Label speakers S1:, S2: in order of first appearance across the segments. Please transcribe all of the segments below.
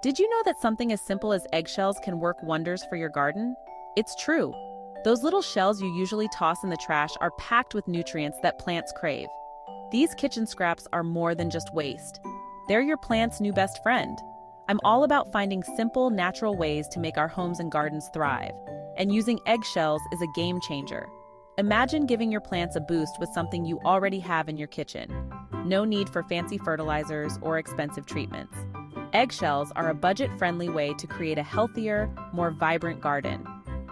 S1: Did you know that something as simple as eggshells can work wonders for your garden? It's true. Those little shells you usually toss in the trash are packed with nutrients that plants crave. These kitchen scraps are more than just waste. They're your plant's new best friend. I'm all about finding simple, natural ways to make our homes and gardens thrive, and using eggshells is a game changer. Imagine giving your plants a boost with something you already have in your kitchen. No need for fancy fertilizers or expensive treatments. Eggshells are a budget-friendly way to create a healthier, more vibrant garden.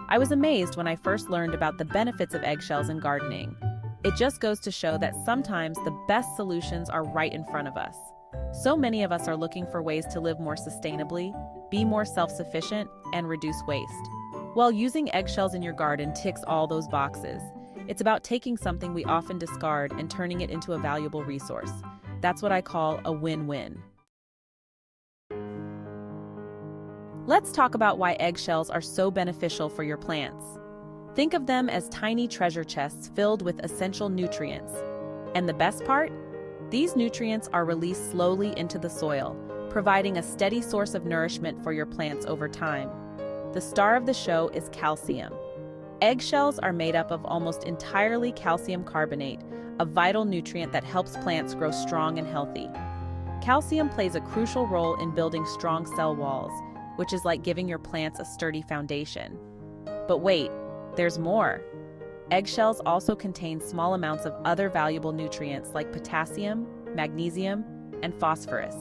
S1: I was amazed when I first learned about the benefits of eggshells in gardening. It just goes to show that sometimes the best solutions are right in front of us. So many of us are looking for ways to live more sustainably, be more self-sufficient, and reduce waste. While using eggshells in your garden ticks all those boxes, it's about taking something we often discard and turning it into a valuable resource. That's what I call a win-win. Let's talk about why eggshells are so beneficial for your plants. Think of them as tiny treasure chests filled with essential nutrients. And the best part? These nutrients are released slowly into the soil, providing a steady source of nourishment for your plants over time. The star of the show is calcium. Eggshells are made up of almost entirely calcium carbonate, a vital nutrient that helps plants grow strong and healthy. Calcium plays a crucial role in building strong cell walls, which is like giving your plants a sturdy foundation. But wait, there's more. Eggshells also contain small amounts of other valuable nutrients like potassium, magnesium, and phosphorus.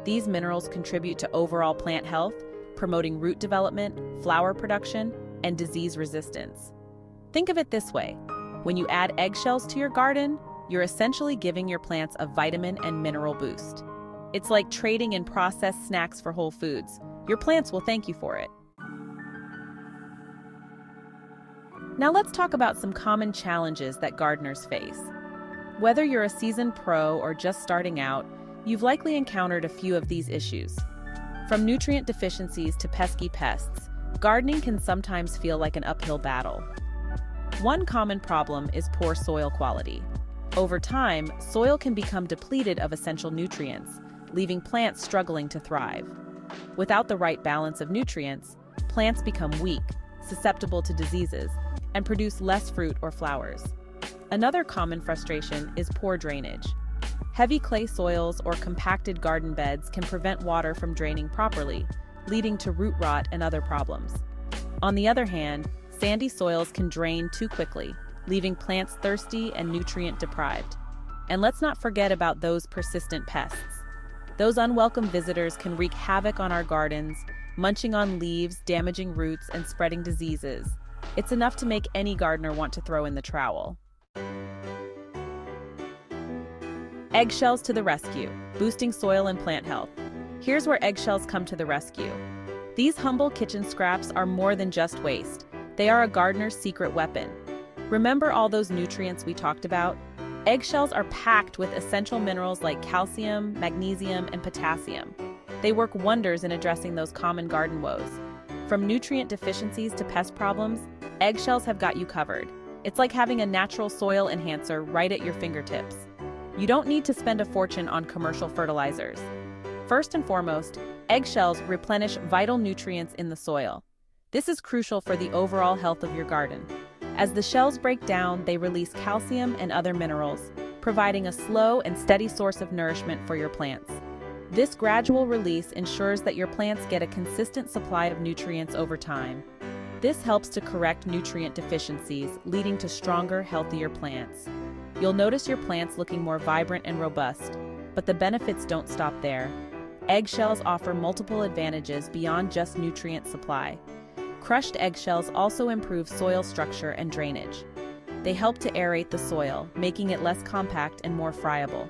S1: These minerals contribute to overall plant health, promoting root development, flower production, and disease resistance. Think of it this way. When you add eggshells to your garden, you're essentially giving your plants a vitamin and mineral boost. It's like trading in processed snacks for whole foods. Your plants will thank you for it. Now let's talk about some common challenges that gardeners face. Whether you're a seasoned pro or just starting out, you've likely encountered a few of these issues. From nutrient deficiencies to pesky pests, gardening can sometimes feel like an uphill battle. One common problem is poor soil quality. Over time, soil can become depleted of essential nutrients, leaving plants struggling to thrive. Without the right balance of nutrients, plants become weak, susceptible to diseases, and produce less fruit or flowers. Another common frustration is poor drainage. Heavy clay soils or compacted garden beds can prevent water from draining properly, leading to root rot and other problems. On the other hand, sandy soils can drain too quickly, leaving plants thirsty and nutrient deprived. And let's not forget about those persistent pests. Those unwelcome visitors can wreak havoc on our gardens, munching on leaves, damaging roots, and spreading diseases. It's enough to make any gardener want to throw in the trowel. Eggshells to the rescue, boosting soil and plant health. Here's where eggshells come to the rescue. These humble kitchen scraps are more than just waste. They are a gardener's secret weapon. Remember all those nutrients we talked about? Eggshells are packed with essential minerals like calcium, magnesium, and potassium. They work wonders in addressing those common garden woes. From nutrient deficiencies to pest problems, eggshells have got you covered. It's like having a natural soil enhancer right at your fingertips. You don't need to spend a fortune on commercial fertilizers. First and foremost, eggshells replenish vital nutrients in the soil. This is crucial for the overall health of your garden. As the shells break down, they release calcium and other minerals, providing a slow and steady source of nourishment for your plants. This gradual release ensures that your plants get a consistent supply of nutrients over time. This helps to correct nutrient deficiencies, leading to stronger, healthier plants. You'll notice your plants looking more vibrant and robust, but the benefits don't stop there. Eggshells offer multiple advantages beyond just nutrient supply. Crushed eggshells also improve soil structure and drainage. They help to aerate the soil, making it less compact and more friable.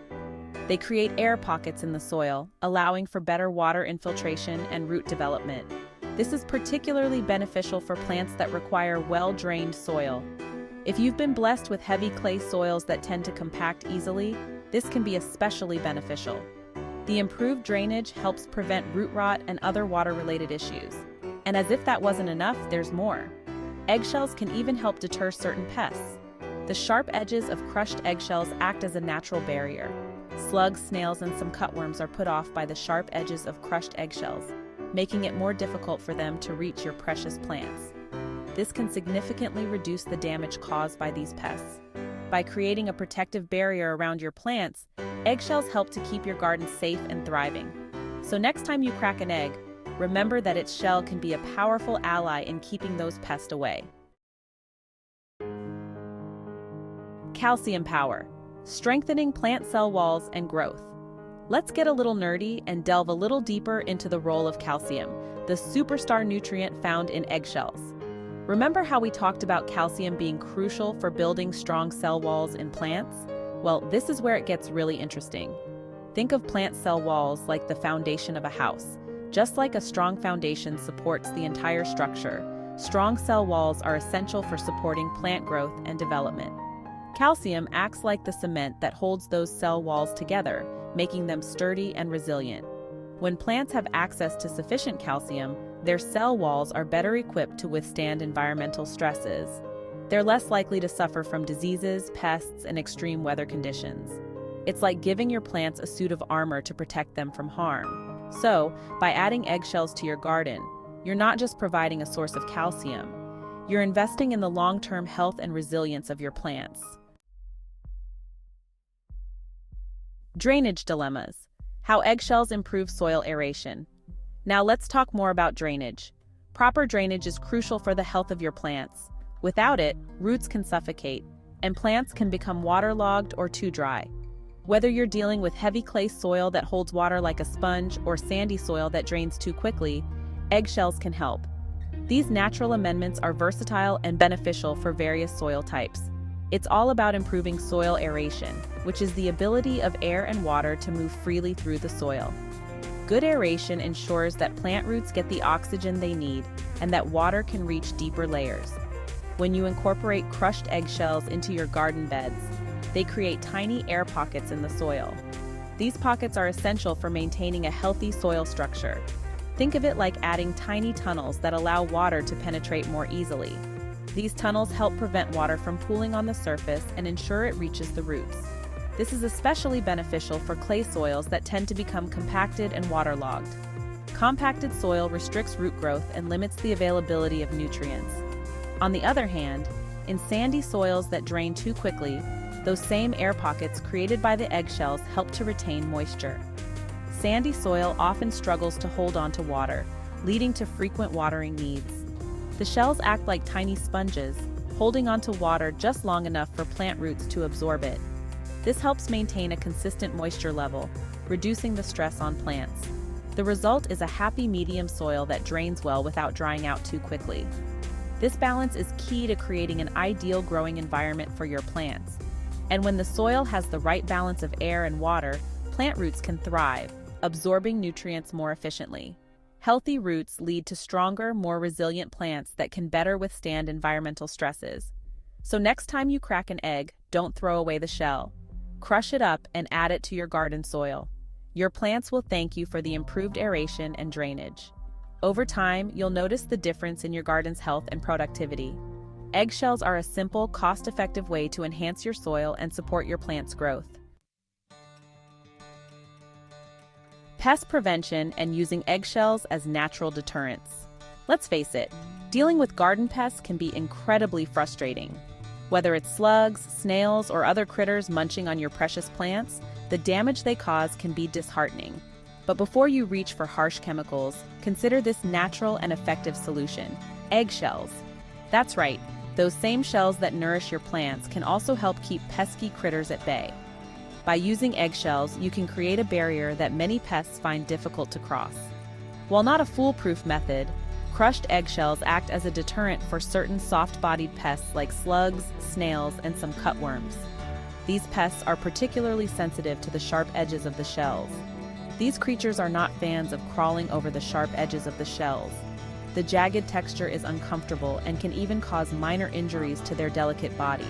S1: They create air pockets in the soil, allowing for better water infiltration and root development. This is particularly beneficial for plants that require well-drained soil. If you've been blessed with heavy clay soils that tend to compact easily, this can be especially beneficial. The improved drainage helps prevent root rot and other water-related issues. And as if that wasn't enough, there's more. Eggshells can even help deter certain pests. The sharp edges of crushed eggshells act as a natural barrier. Slugs, snails, and some cutworms are put off by the sharp edges of crushed eggshells, making it more difficult for them to reach your precious plants. This can significantly reduce the damage caused by these pests. By creating a protective barrier around your plants, eggshells help to keep your garden safe and thriving. So next time you crack an egg, remember that its shell can be a powerful ally in keeping those pests away. Calcium power, strengthening plant cell walls and growth. Let's get a little nerdy and delve a little deeper into the role of calcium, the superstar nutrient found in eggshells. Remember how we talked about calcium being crucial for building strong cell walls in plants? Well, this is where it gets really interesting. Think of plant cell walls like the foundation of a house. Just like a strong foundation supports the entire structure, strong cell walls are essential for supporting plant growth and development. Calcium acts like the cement that holds those cell walls together, making them sturdy and resilient. When plants have access to sufficient calcium, their cell walls are better equipped to withstand environmental stresses. They're less likely to suffer from diseases, pests, and extreme weather conditions. It's like giving your plants a suit of armor to protect them from harm. So, by adding eggshells to your garden, you're not just providing a source of calcium, you're investing in the long-term health and resilience of your plants. Drainage dilemmas. How eggshells improve soil aeration. Now let's talk more about drainage. Proper drainage is crucial for the health of your plants. Without it, roots can suffocate, and plants can become waterlogged or too dry. Whether you're dealing with heavy clay soil that holds water like a sponge or sandy soil that drains too quickly, eggshells can help. These natural amendments are versatile and beneficial for various soil types. It's all about improving soil aeration, which is the ability of air and water to move freely through the soil. Good aeration ensures that plant roots get the oxygen they need and that water can reach deeper layers. When you incorporate crushed eggshells into your garden beds, they create tiny air pockets in the soil. These pockets are essential for maintaining a healthy soil structure. Think of it like adding tiny tunnels that allow water to penetrate more easily. These tunnels help prevent water from pooling on the surface and ensure it reaches the roots. This is especially beneficial for clay soils that tend to become compacted and waterlogged. Compacted soil restricts root growth and limits the availability of nutrients. On the other hand, in sandy soils that drain too quickly, those same air pockets created by the eggshells help to retain moisture. Sandy soil often struggles to hold on to water, leading to frequent watering needs. The shells act like tiny sponges, holding onto water just long enough for plant roots to absorb it. This helps maintain a consistent moisture level, reducing the stress on plants. The result is a happy medium soil that drains well without drying out too quickly. This balance is key to creating an ideal growing environment for your plants. And when the soil has the right balance of air and water, plant roots can thrive, absorbing nutrients more efficiently. Healthy roots lead to stronger, more resilient plants that can better withstand environmental stresses. So next time you crack an egg, don't throw away the shell. Crush it up and add it to your garden soil. Your plants will thank you for the improved aeration and drainage. Over time, you'll notice the difference in your garden's health and productivity. Eggshells are a simple, cost-effective way to enhance your soil and support your plant's growth. Pest prevention and using eggshells as natural deterrents. Let's face it, dealing with garden pests can be incredibly frustrating. Whether it's slugs, snails, or other critters munching on your precious plants, the damage they cause can be disheartening. But before you reach for harsh chemicals, consider this natural and effective solution: eggshells. That's right, those same shells that nourish your plants can also help keep pesky critters at bay. By using eggshells, you can create a barrier that many pests find difficult to cross. While not a foolproof method, crushed eggshells act as a deterrent for certain soft-bodied pests like slugs, snails, and some cutworms. These pests are particularly sensitive to the sharp edges of the shells. These creatures are not fans of crawling over the sharp edges of the shells. The jagged texture is uncomfortable and can even cause minor injuries to their delicate bodies.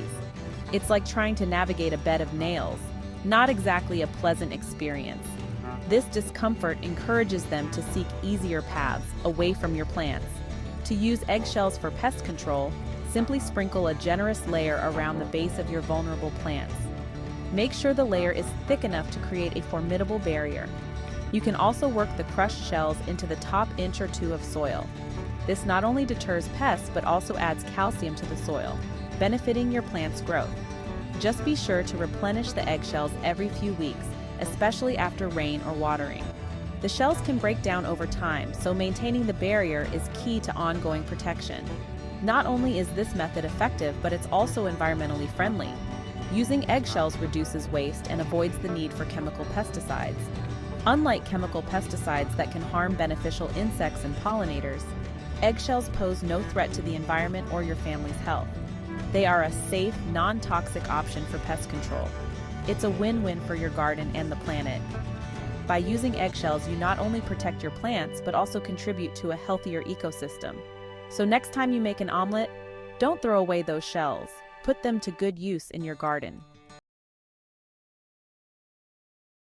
S1: It's like trying to navigate a bed of nails, not exactly a pleasant experience. This discomfort encourages them to seek easier paths away from your plants. To use eggshells for pest control, simply sprinkle a generous layer around the base of your vulnerable plants. Make sure the layer is thick enough to create a formidable barrier. You can also work the crushed shells into the top inch or two of soil. This not only deters pests but also adds calcium to the soil, benefiting your plant's growth. Just be sure to replenish the eggshells every few weeks, especially after rain or watering. The shells can break down over time, so maintaining the barrier is key to ongoing protection. Not only is this method effective, but it's also environmentally friendly. Using eggshells reduces waste and avoids the need for chemical pesticides. Unlike chemical pesticides that can harm beneficial insects and pollinators, eggshells pose no threat to the environment or your family's health. They are a safe, non-toxic option for pest control. It's a win-win for your garden and the planet. By using eggshells, you not only protect your plants, but also contribute to a healthier ecosystem. So next time you make an omelet, don't throw away those shells. Put them to good use in your garden.